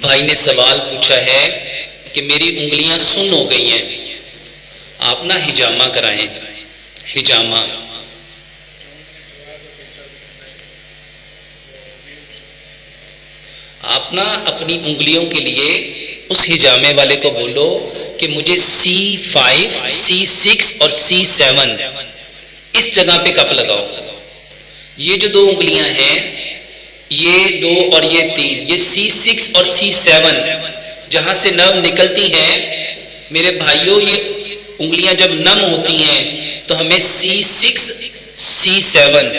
بھائی نے سوال پوچھا ہے کہ میری انگلیاں سن ہو گئی ہیں، آپ نا ہجامہ کرائیں۔ ہجامہ آپ نا اپنی انگلیوں کے لیے اس ہجامے والے کو بولو کہ مجھے C5 C6 اور C7 اس جگہ پہ کپ لگاؤ۔ یہ جو دو انگلیاں ہیں، یہ دو اور یہ تین، یہ C6 اور C7 جہاں سے نرو نکلتی ہیں میرے بھائیوں، یہ انگلیاں جب نم ہوتی ہیں تو ہمیں C6 C7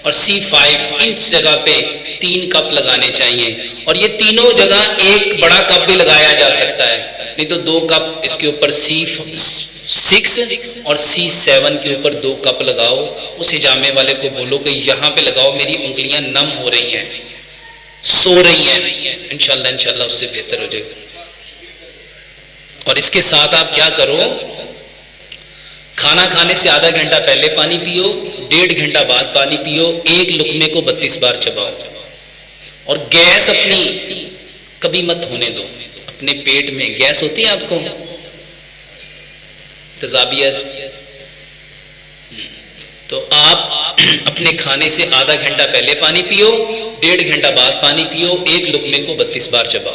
اور C5 ان جگہ پہ 3 کپ لگانے چاہیے، اور یہ تینوں جگہ ایک بڑا کپ بھی لگایا جا سکتا ہے، نہیں تو 2 کپ اس کے اوپر C6 اور C7 کے اوپر 2 کپ لگاؤ۔ اس ہجامے والے کو بولو کہ یہاں پہ لگاؤ، میری انگلیاں نم ہو رہی ہیں، سو رہی ہیں، انشاءاللہ اس سے بہتر ہو جائے گا۔ اور اس کے ساتھ آپ کیا کرو، کھانا کھانے سے آدھا گھنٹہ پہلے پانی پیو، 1.5 گھنٹہ بعد پانی پیو، ایک لقمے کو 32 بار چباؤ، اور گیس اپنی کبھی مت ہونے دو۔ اپنے پیٹ میں گیس ہوتی ہے آپ کو، تذابیت، تو آپ اپنے کھانے سے آدھا گھنٹہ پہلے پانی پیو، 1.5 گھنٹہ بعد پانی پیو، ایک لقمے کو 32 بار چباؤ۔